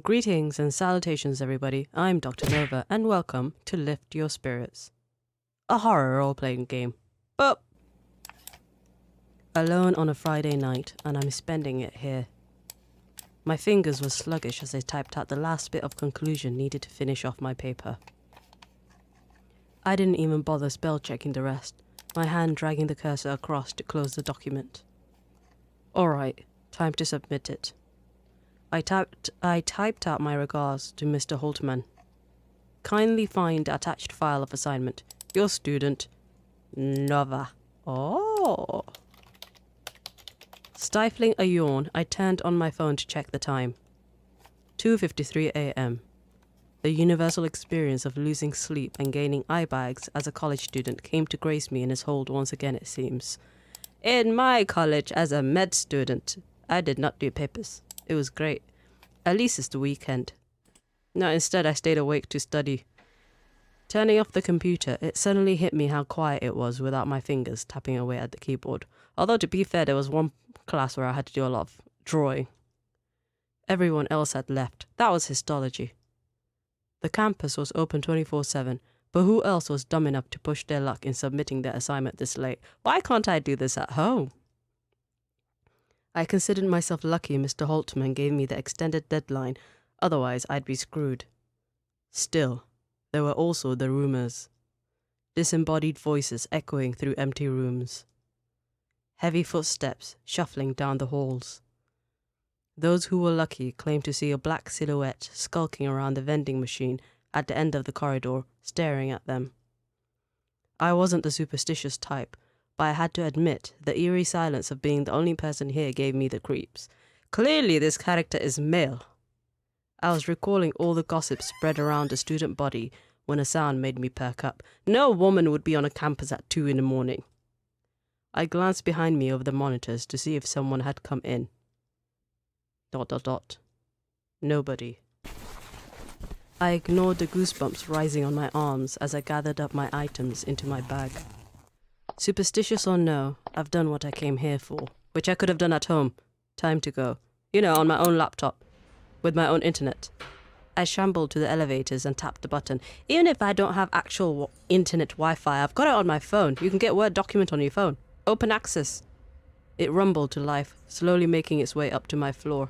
Greetings and salutations, everybody. I'm Dr. Nova, and welcome to Lift Your Spirits, a horror role-playing game. But alone on a Friday night, and I'm spending it here. My fingers were sluggish as I typed out the last bit of conclusion needed to finish off my paper. I didn't even bother spell-checking the rest, my hand dragging the cursor across to close the document. Alright, time to submit it. I typed out my regards to Mr. Holtman. Kindly find the attached file of assignment. Your student, Nova. Oh. Stifling a yawn, I turned on my phone to check the time. 2:53 a.m. The universal experience of losing sleep and gaining eye bags as a college student came to grace me in its hold once again, it seems. In my college as a med student, I did not do papers. It was great. At least it's the weekend. No, instead I stayed awake to study. Turning off the computer, it suddenly hit me how quiet it was without my fingers tapping away at the keyboard. Although to be fair, there was one class where I had to do a lot of drawing. Everyone else had left. That was histology. The campus was open 24/7, but who else was dumb enough to push their luck in submitting their assignment this late? Why can't I do this at home? I considered myself lucky Mr. Holtman gave me the extended deadline, otherwise I'd be screwed. Still, there were also the rumors. Disembodied voices echoing through empty rooms. Heavy footsteps shuffling down the halls. Those who were lucky claimed to see a black silhouette skulking around the vending machine at the end of the corridor, staring at them. I wasn't the superstitious type, but I had to admit the eerie silence of being the only person here gave me the creeps. Clearly this character is male. I was recalling all the gossip spread around the student body when a sound made me perk up. No woman would be on a campus at 2 a.m. I glanced behind me over the monitors to see if someone had come in. ... Nobody. I ignored the goosebumps rising on my arms as I gathered up my items into my bag. Superstitious or no, I've done what I came here for, which I could have done at home. Time to go. On my own laptop, with my own internet. I shambled to the elevators and tapped the button. Even if I don't have actual internet Wi-Fi, I've got it on my phone. You can get Word document on your phone. Open access. It rumbled to life, slowly making its way up to my floor.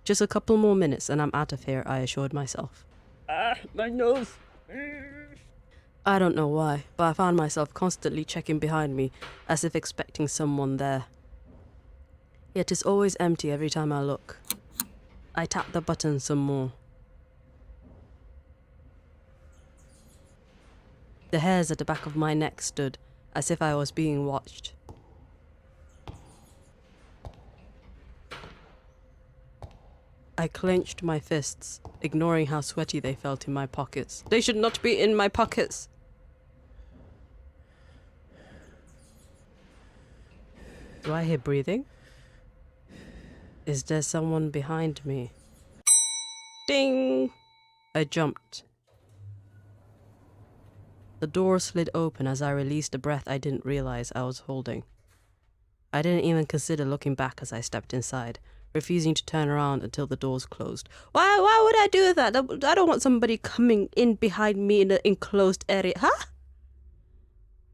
Just a couple more minutes and I'm out of here, I assured myself. My nose. I don't know why, but I found myself constantly checking behind me, as if expecting someone there. Yet it's always empty every time I look. I tapped the button some more. The hairs at the back of my neck stood, as if I was being watched. I clenched my fists, ignoring how sweaty they felt in my pockets. They should not be in my pockets! Do I hear breathing? Is there someone behind me? Ding! I jumped. The door slid open as I released a breath I didn't realize I was holding. I didn't even consider looking back as I stepped inside, refusing to turn around until the doors closed. Why would I do that? I don't want somebody coming in behind me in the enclosed area. Huh?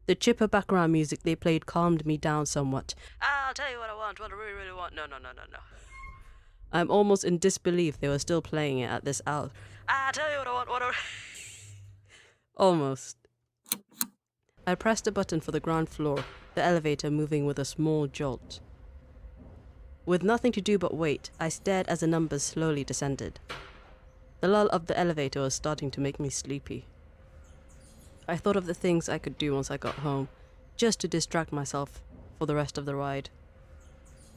The chipper background music they played calmed me down somewhat. I'll tell you what I want, what I really, really want. No. I'm almost in disbelief they were still playing it at this hour. I'll tell you what I want, what I... Almost. I pressed a button for the ground floor, the elevator moving with a small jolt. With nothing to do but wait, I stared as the numbers slowly descended. The lull of the elevator was starting to make me sleepy. I thought of the things I could do once I got home, just to distract myself for the rest of the ride.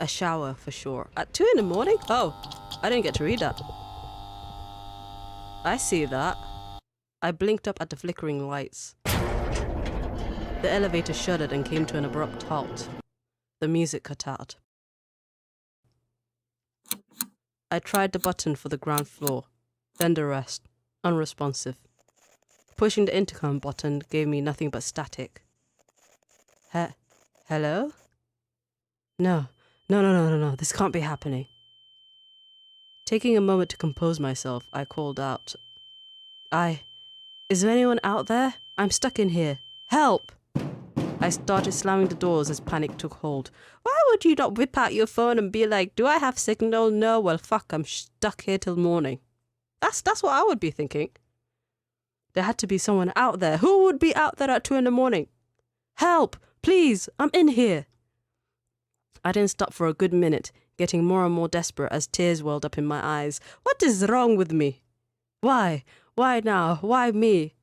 A shower, for sure. At 2 a.m? Oh, I didn't get to read that. I see that. I blinked up at the flickering lights. The elevator shuddered and came to an abrupt halt. The music cut out. I tried the button for the ground floor, then the rest, unresponsive. Pushing the intercom button gave me nothing but static. Hello? No, this can't be happening. Taking a moment to compose myself, I called out, Is there anyone out there? I'm stuck in here. Help! I started slamming the doors as panic took hold. Why would you not whip out your phone and be like, do I have signal? No, well, fuck, I'm stuck here till morning. That's what I would be thinking. There had to be someone out there. Who would be out there at 2 a.m? Help! Please! I'm in here! I didn't stop for a good minute, getting more and more desperate as tears welled up in my eyes. What is wrong with me? Why? Why now? Why me?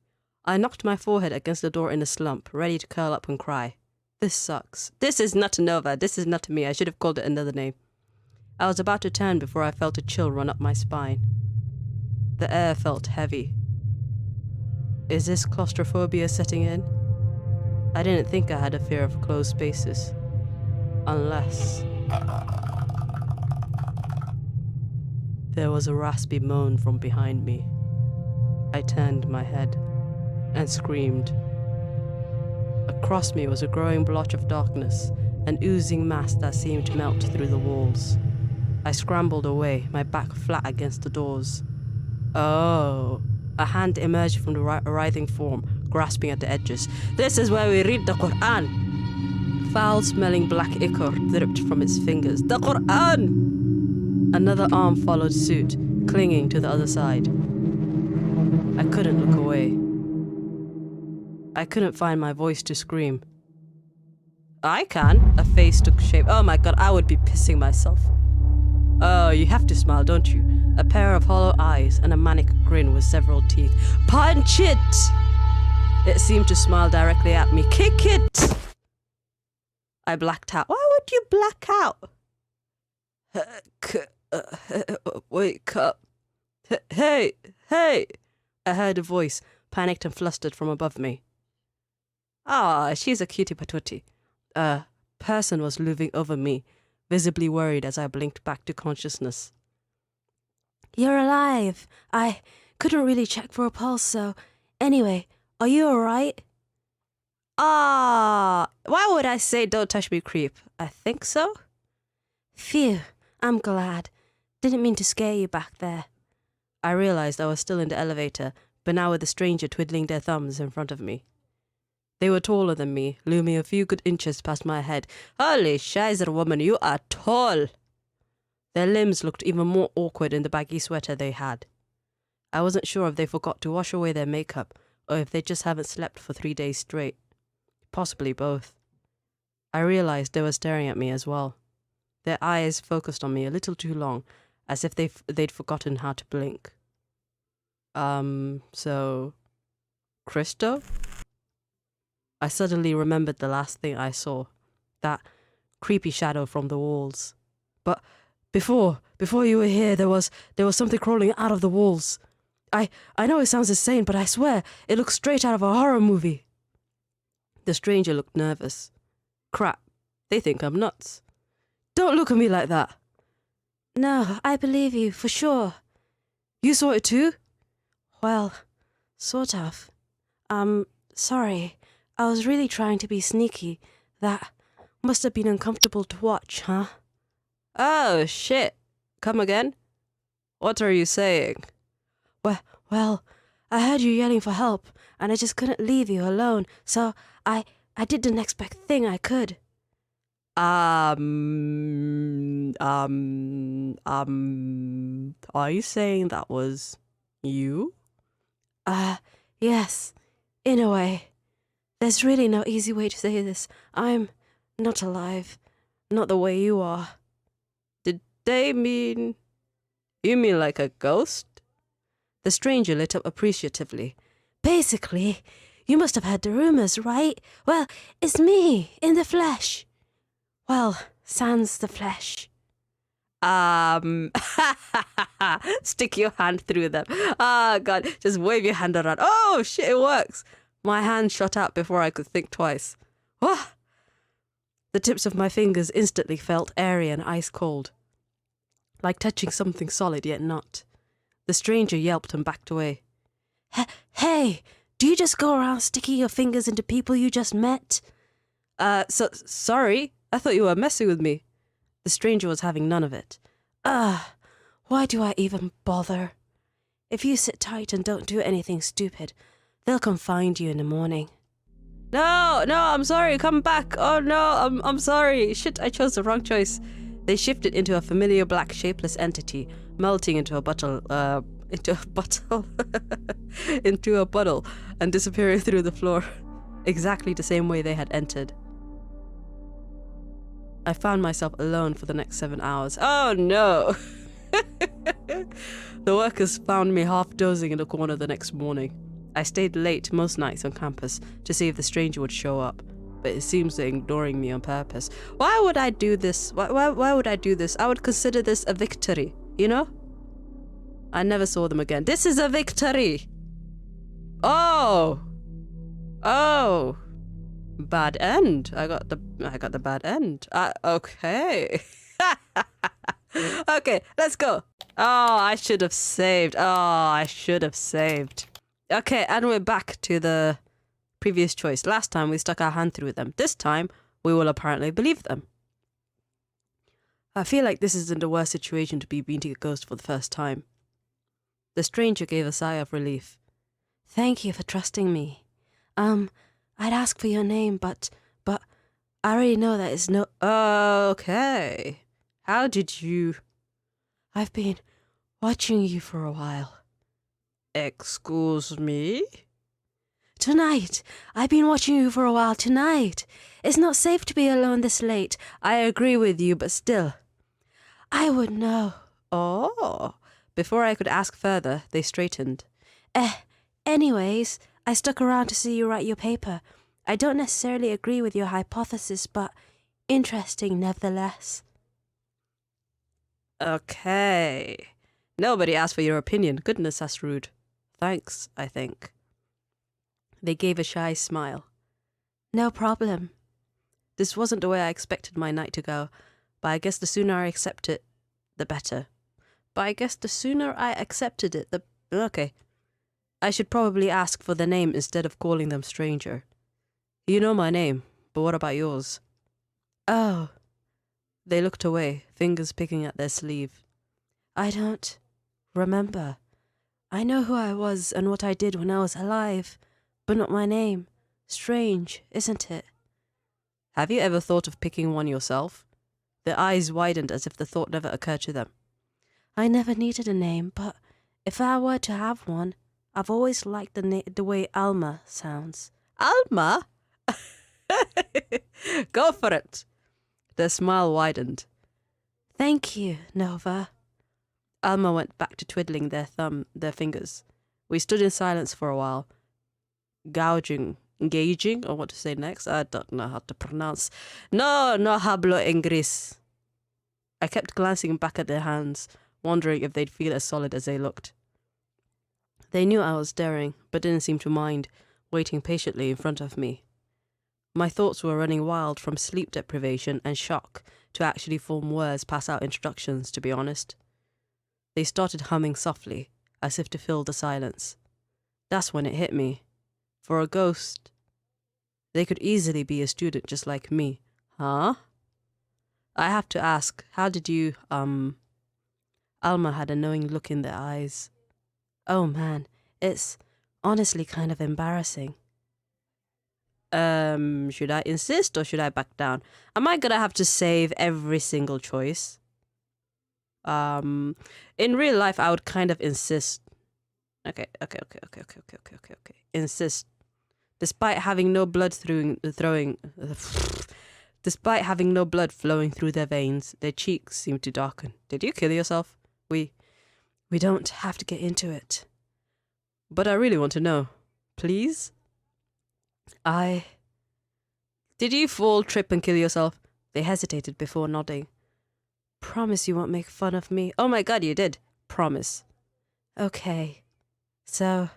I knocked my forehead against the door in a slump, ready to curl up and cry. This sucks. This is not Nova. This is not me. I should have called it another name. I was about to turn before I felt a chill run up my spine. The air felt heavy. Is this claustrophobia setting in? I didn't think I had a fear of closed spaces. Unless... There was a raspy moan from behind me. I turned my head and screamed. Across me was a growing blotch of darkness, an oozing mass that seemed to melt through the walls. I scrambled away, my back flat against the doors. Oh, a hand emerged from the writhing form, grasping at the edges. This is where we read the Quran. Foul-smelling black ichor dripped from its fingers. The Quran! Another arm followed suit, clinging to the other side. I couldn't look away. I couldn't find my voice to scream. I can. A face took shape. Oh my god, I would be pissing myself. Oh, you have to smile, don't you? A pair of hollow eyes and a manic grin with several teeth. Punch it! It seemed to smile directly at me. Kick it! I blacked out. Why would you black out? Wake up. Hey, hey! I heard a voice, panicked and flustered from above me. Ah, she's a cutie patootie. A person was looming over me, visibly worried as I blinked back to consciousness. You're alive. I couldn't really check for a pulse, so... Anyway, are you alright? Ah, why would I say don't touch me, creep? I think so. Phew, I'm glad. Didn't mean to scare you back there. I realized I was still in the elevator, but now with a stranger twiddling their thumbs in front of me. They were taller than me, looming a few good inches past my head. Holy shizer, woman, you are tall! Their limbs looked even more awkward in the baggy sweater they had. I wasn't sure if they forgot to wash away their makeup, or if they just haven't slept for 3 days straight. Possibly both. I realized they were staring at me as well. Their eyes focused on me a little too long, as if they'd forgotten how to blink. So... Christo? I suddenly remembered the last thing I saw. That creepy shadow from the walls. But before you were here, there was something crawling out of the walls. I know it sounds insane, but I swear, it looks straight out of a horror movie. The stranger looked nervous. Crap, they think I'm nuts. Don't look at me like that. No, I believe you, for sure. You saw it too? Well, sort of. Sorry. I was really trying to be sneaky. That must have been uncomfortable to watch, huh? Oh, shit. Come again? What are you saying? Well, I heard you yelling for help, and I just couldn't leave you alone, so I did the next best thing I could. Are you saying that was you? Yes, in a way. There's really no easy way to say this. I'm not alive. Not the way you are. Did they mean... You mean like a ghost? The stranger lit up appreciatively. Basically, you must have heard the rumors, right? Well, it's me, in the flesh. Well, sans the flesh. Stick your hand through them. Ah, God, just wave your hand around. Oh, shit, it works. My hand shot out before I could think twice. What? The tips of my fingers instantly felt airy and ice cold. Like touching something solid, yet not. The stranger yelped and backed away. Hey, do you just go around sticking your fingers into people you just met? Sorry, I thought you were messing with me. The stranger was having none of it. Why do I even bother? If you sit tight and don't do anything stupid, they'll come find you in the morning. No, I'm sorry, come back. Oh no, I'm sorry. Shit, I chose the wrong choice. They shifted into a familiar black shapeless entity, melting into a bottle, into a puddle, and disappearing through the floor, exactly the same way they had entered. I found myself alone for the next 7 hours. Oh no! The workers found me half dozing in the corner the next morning. I stayed late most nights on campus to see if the stranger would show up, but it seems they're ignoring me on purpose. Why would I do this? Why would I do this? I would consider this a victory, you know? I never saw them again. This is a victory! Oh! Oh! Bad end. I got the bad end. Okay. Okay, let's go. Oh, I should have saved. Okay, and we're back to the previous choice. Last time we stuck our hand through them. This time, we will apparently believe them. I feel like this isn't the worst situation to be meeting a ghost for the first time. The stranger gave a sigh of relief. Thank you for trusting me. I'd ask for your name, but I already know that it's no... Okay. How did you... I've been watching you for a while. Excuse me? Tonight. I've been watching you for a while tonight. It's not safe to be alone this late. I agree with you, but still. I would know. Oh. Before I could ask further, they straightened. Anyways, I stuck around to see you write your paper. I don't necessarily agree with your hypothesis, but interesting nevertheless. Okay. Nobody asked for your opinion. Goodness, that's rude. Thanks, I think. They gave a shy smile. No problem. This wasn't the way I expected my night to go, but I guess the sooner I accept it, the better. Okay. I should probably ask for the name instead of calling them stranger. You know my name, but what about yours? Oh. They looked away, fingers picking at their sleeve. I don't remember. I know who I was and what I did when I was alive, but not my name. Strange, isn't it? Have you ever thought of picking one yourself? Their eyes widened as if the thought never occurred to them. I never needed a name, but if I were to have one, I've always liked the way Alma sounds. Alma? Go for it. Their smile widened. Thank you, Nova. Alma went back to twiddling their fingers. We stood in silence for a while, engaging, or what to say next. I don't know how to pronounce. No hablo Ingris. I kept glancing back at their hands, wondering if they'd feel as solid as they looked. They knew I was staring, but didn't seem to mind, waiting patiently in front of me. My thoughts were running wild from sleep deprivation and shock to actually form words pass out instructions, to be honest. They started humming softly, as if to fill the silence. That's when it hit me. For a ghost, they could easily be a student just like me. Huh? I have to ask, how did you, Alma had a knowing look in their eyes. Oh man, it's honestly kind of embarrassing. Should I insist or should I back down? Am I gonna have to save every single choice? In real life, I would kind of insist. Okay. Insist. Despite having no blood despite having no blood flowing through their veins, their cheeks seemed to darken. Did you kill yourself? We don't have to get into it. But I really want to know. Please? Did you fall, trip, and kill yourself? They hesitated before nodding. Promise you won't make fun of me. Oh my god, you did. Promise. Okay. So,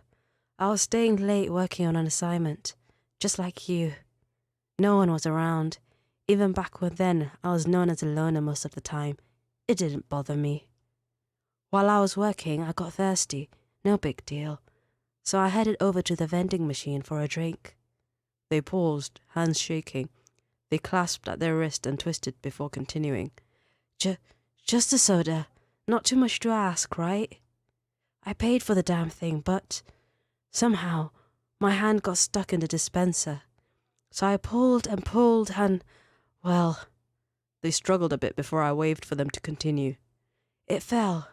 I was staying late working on an assignment, just like you. No one was around. Even back then, I was known as a loner most of the time. It didn't bother me. While I was working, I got thirsty. No big deal. So I headed over to the vending machine for a drink. They paused, hands shaking. They clasped at their wrist and twisted before continuing. Just a soda. Not too much to ask, right? I paid for the damn thing, but somehow my hand got stuck in the dispenser. So I pulled and, well, they struggled a bit before I waved for them to continue. It fell.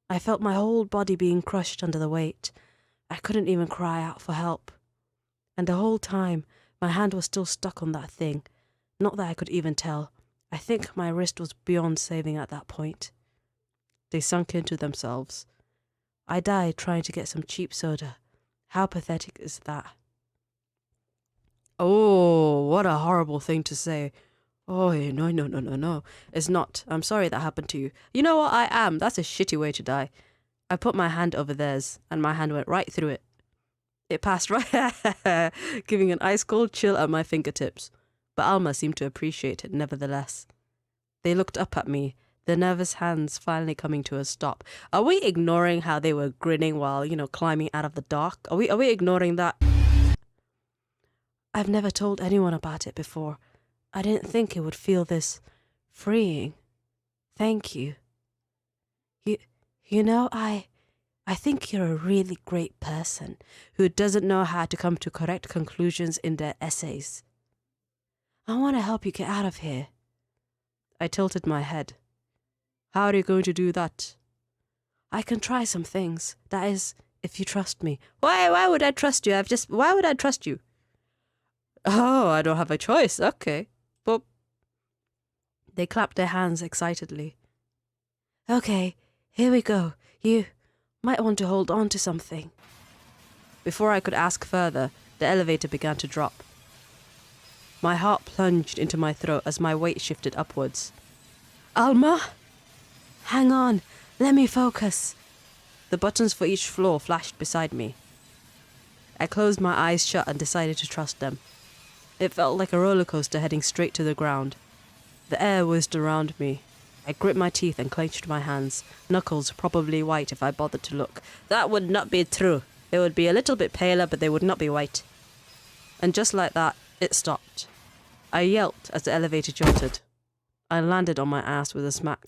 I felt my whole body being crushed under the weight. I couldn't even cry out for help. And the whole time, my hand was still stuck on that thing. Not that I could even tell. I think my wrist was beyond saving at that point. They sunk into themselves. I died trying to get some cheap soda. How pathetic is that? Oh, what a horrible thing to say. Oh, no. It's not. I'm sorry that happened to you. You know what? I am. That's a shitty way to die. I put my hand over theirs, and my hand went right through it. It passed right, giving an ice-cold chill at my fingertips. But Alma seemed to appreciate it nevertheless. They looked up at me, their nervous hands finally coming to a stop. Are we ignoring how they were grinning while, climbing out of the dark? Are we ignoring that? I've never told anyone about it before. I didn't think it would feel this freeing. Thank you. I think you're a really great person who doesn't know how to come to correct conclusions in their essays. I want to help you get out of here. I tilted my head. How are you going to do that? I can try some things. That is, if you trust me. Why would I trust you? Why would I trust you? Oh, I don't have a choice. Okay. But they clapped their hands excitedly. Okay, here we go. You might want to hold on to something. Before I could ask further, the elevator began to drop. My heart plunged into my throat as my weight shifted upwards. Alma? Hang on, let me focus. The buttons for each floor flashed beside me. I closed my eyes shut and decided to trust them. It felt like a roller coaster heading straight to the ground. The air whizzed around me. I gripped my teeth and clenched my hands, knuckles probably white if I bothered to look. That would not be true. They would be a little bit paler, but they would not be white. And just like that, it stopped. I yelped as the elevator jolted. I landed on my ass with a smack.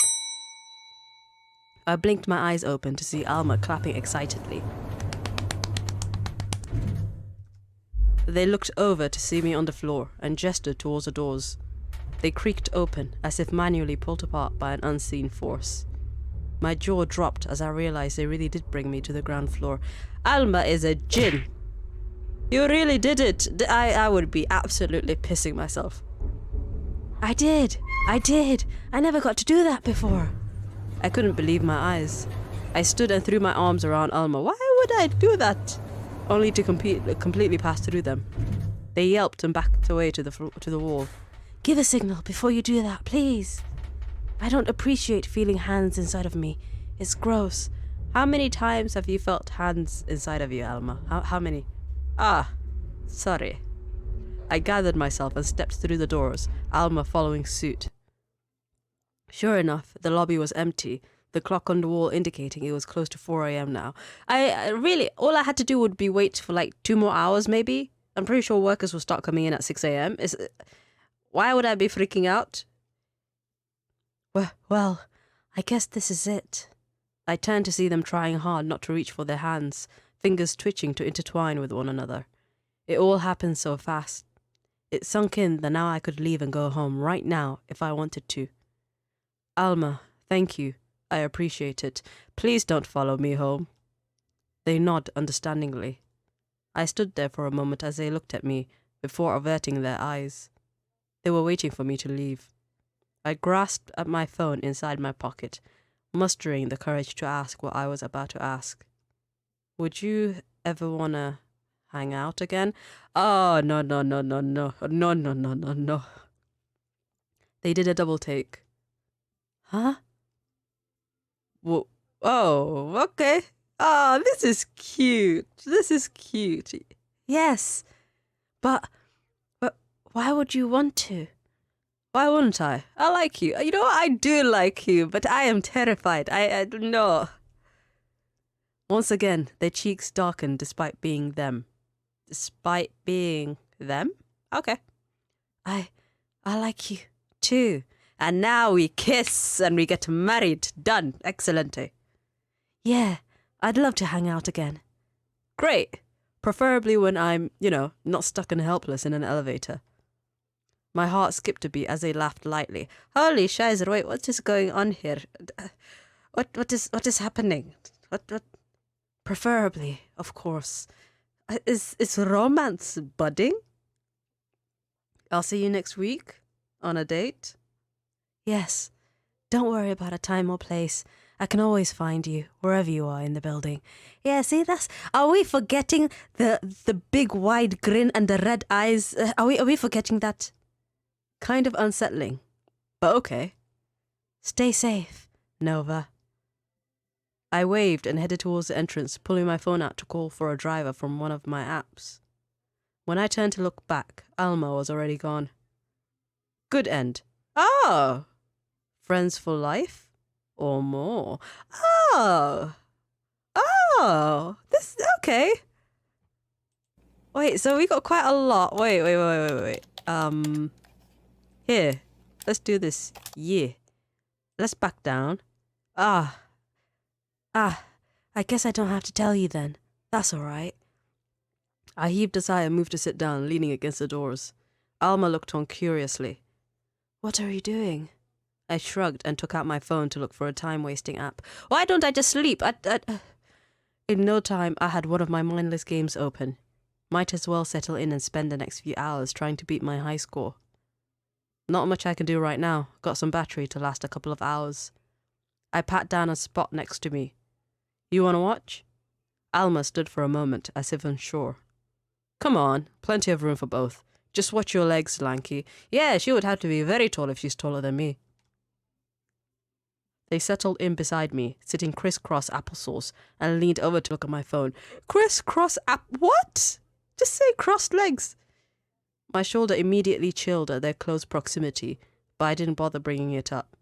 I blinked my eyes open to see Alma clapping excitedly. They looked over to see me on the floor and gestured towards the doors. They creaked open, as if manually pulled apart by an unseen force. My jaw dropped as I realized they really did bring me to the ground floor. Alma is a djinn. You really did it. I would be absolutely pissing myself. I did. I never got to do that before. I couldn't believe my eyes. I stood and threw my arms around Alma. Why would I do that? Only to completely pass through them. They yelped and backed away to the wall. Give a signal before you do that, please. I don't appreciate feeling hands inside of me. It's gross. How many times have you felt hands inside of you, Alma? How many? Ah, sorry. I gathered myself and stepped through the doors, Alma following suit. Sure enough, the lobby was empty, the clock on the wall indicating it was close to 4 a.m. now. All I had to do would be wait for like 2 more hours maybe. I'm pretty sure workers will start coming in at 6 a.m. Why would I be freaking out? Well, I guess this is it. I turned to see them trying hard not to reach for their hands, fingers twitching to intertwine with one another. It all happened so fast. It sunk in that now I could leave and go home right now if I wanted to. Alma, thank you. I appreciate it. Please don't follow me home. They nod understandingly. I stood there for a moment as they looked at me before averting their eyes. They were waiting for me to leave. I grasped at my phone inside my pocket, mustering the courage to ask what I was about to ask. Would you ever want to hang out again? Oh, no. No. They did a double take. Huh? Whoa. Oh, okay. Oh, this is cute. Yes. But why would you want to? Why wouldn't I? I like you. You know what? I do like you, but I am terrified. I no. Once again, their cheeks darkened despite being them. Despite being them? Okay. I like you, too. And now we kiss and we get married. Done. Excelente. Yeah, I'd love to hang out again. Great. Preferably when I'm, not stuck and helpless in an elevator. My heart skipped a beat as they laughed lightly. Holy shizer, wait, what is going on here? What is happening? What? Preferably, of course. Is romance budding? I'll see you next week on a date. Yes. Don't worry about a time or place. I can always find you, wherever you are in the building. Yeah, see, are we forgetting the big wide grin and the red eyes? Are we forgetting that? Kind of unsettling, but okay. Stay safe, Nova. I waved and headed towards the entrance, pulling my phone out to call for a driver from one of my apps. When I turned to look back, Alma was already gone. Good end. Oh! Friends for life? Or more? Oh! This, okay. Wait, so we got quite a lot. Wait. Here, let's do this. Yeah. Let's back down. I guess I don't have to tell you then. That's all right. I heaved a sigh and moved to sit down, leaning against the doors. Alma looked on curiously. What are you doing? I shrugged and took out my phone to look for a time-wasting app. Why don't I just sleep? In no time, I had one of my mindless games open. Might as well settle in and spend the next few hours trying to beat my high score. Not much I can do right now. Got some battery to last a couple of hours. I pat down a spot next to me. You want to watch? Alma stood for a moment, as if unsure. Come on, plenty of room for both. Just watch your legs, Lanky. Yeah, she would have to be very tall if she's taller than me. They settled in beside me, sitting crisscross applesauce, and leaned over to look at my phone. Crisscross what? Just say crossed legs. My shoulder immediately chilled at their close proximity, but I didn't bother bringing it up.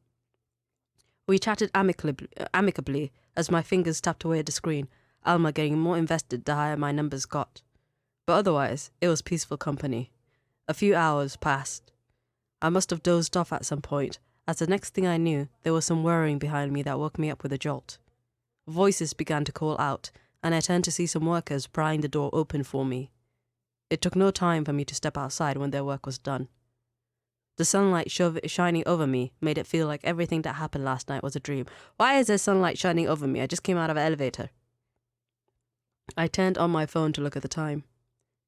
We chatted amicably as my fingers tapped away at the screen, Alma getting more invested the higher my numbers got. But otherwise, it was peaceful company. A few hours passed. I must have dozed off at some point, as the next thing I knew, there was some whirring behind me that woke me up with a jolt. Voices began to call out, and I turned to see some workers prying the door open for me. It took no time for me to step outside when their work was done. The sunlight shining over me made it feel like everything that happened last night was a dream. Why is there sunlight shining over me? I just came out of an elevator. I turned on my phone to look at the time.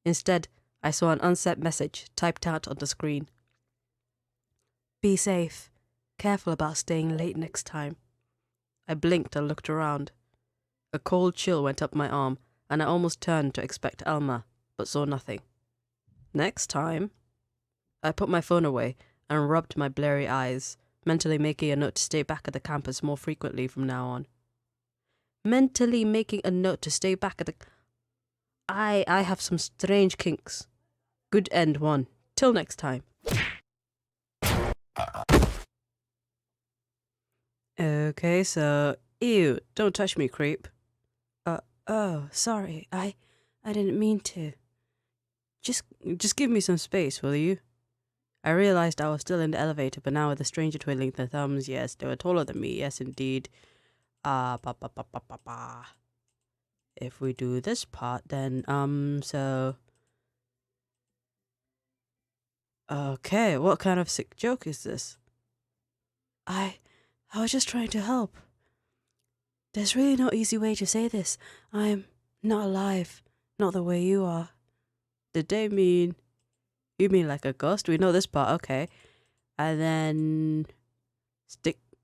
Instead, I saw an unsent message typed out on the screen. Be safe. Careful about staying late next time. I blinked and looked around. A cold chill went up my arm, and I almost turned to expect Alma, but saw nothing. Next time? I put my phone away and rubbed my blurry eyes, mentally making a note to stay back at the campus more frequently from now on. Mentally making a note to stay back at the... I have some strange kinks. Good end one. Till next time. Okay, so... Ew, don't touch me, creep. Oh, sorry. I didn't mean to. Just give me some space, will you? I realized I was still in the elevator, but now with the stranger twiddling their thumbs. Yes, they were taller than me. Yes, indeed. If we do this part, then, so... Okay, what kind of sick joke is this? I was just trying to help. There's really no easy way to say this. I'm not alive. Not the way you are. Did they mean... You mean like a ghost? We know this part, okay. And then...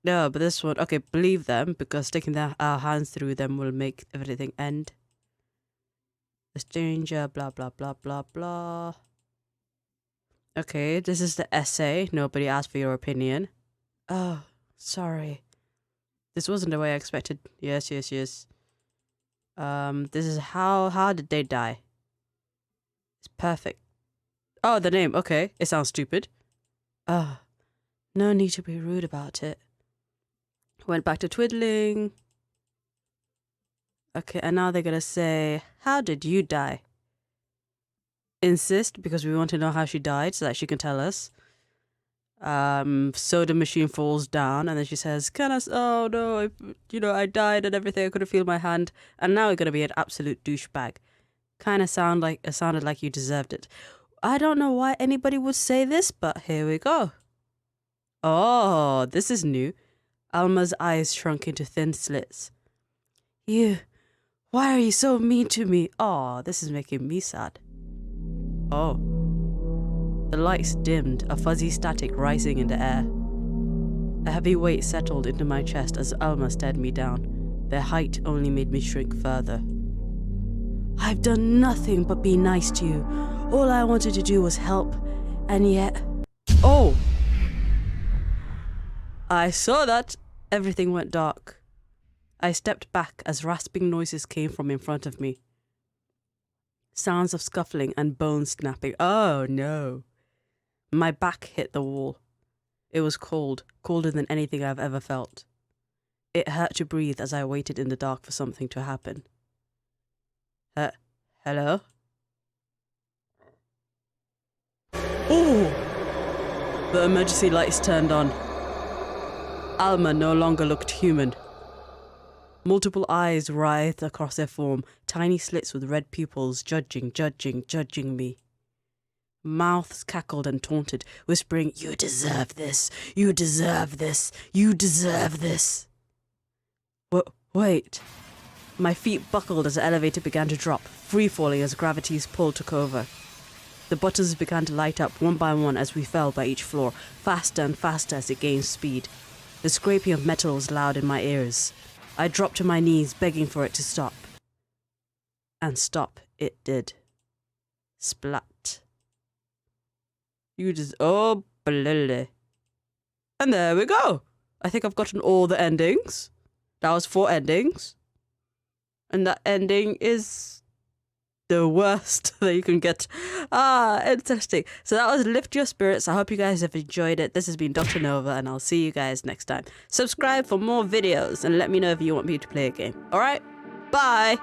No, but this one... Okay, believe them, because sticking our hands through them will make everything end. The stranger, blah, blah, blah, blah, blah. Okay, this is the essay. Nobody asked for your opinion. Oh, sorry. This wasn't the way I expected. Yes. This is how did they die? It's perfect. Oh, the name. Okay, it sounds stupid. Oh, no need to be rude about it. Went back to twiddling. Okay, and now they're gonna say, how did you die? Insist, because we want to know how she died so that she can tell us. Soda machine falls down, and then she says, oh no, I died and everything. I couldn't feel my hand, and now you're gonna be an absolute douchebag. It sounded like you deserved it. I don't know why anybody would say this, but here we go. Oh, this is new. Alma's eyes shrunk into thin slits. Why are you so mean to me? Oh, this is making me sad. Oh. The lights dimmed, a fuzzy static rising in the air. A heavy weight settled into my chest as Alma stared me down. Their height only made me shrink further. I've done nothing but be nice to you. All I wanted to do was help, and yet... Oh! I saw that. Everything went dark. I stepped back as rasping noises came from in front of me. Sounds of scuffling and bones snapping. Oh no. My back hit the wall. It was cold, colder than anything I've ever felt. It hurt to breathe as I waited in the dark for something to happen. Hello? Oh! The emergency lights turned on. Alma no longer looked human. Multiple eyes writhed across their form, tiny slits with red pupils judging me. Mouths cackled and taunted, whispering, "You deserve this! You deserve this! You deserve this!" Wait. My feet buckled as the elevator began to drop, free-falling as gravity's pull took over. The buttons began to light up one by one as we fell by each floor, faster and faster as it gained speed. The scraping of metal was loud in my ears. I dropped to my knees, begging for it to stop. And stop it did. Splat. Oh, blele. And there we go. I think I've gotten all the endings. That was 4 endings. And that ending is the worst that you can get. Interesting. So that was Lift Your Spirits. I hope you guys have enjoyed it. This has been Dr. Nova, and I'll see you guys next time. Subscribe for more videos and let me know if you want me to play a game. Alright? Bye!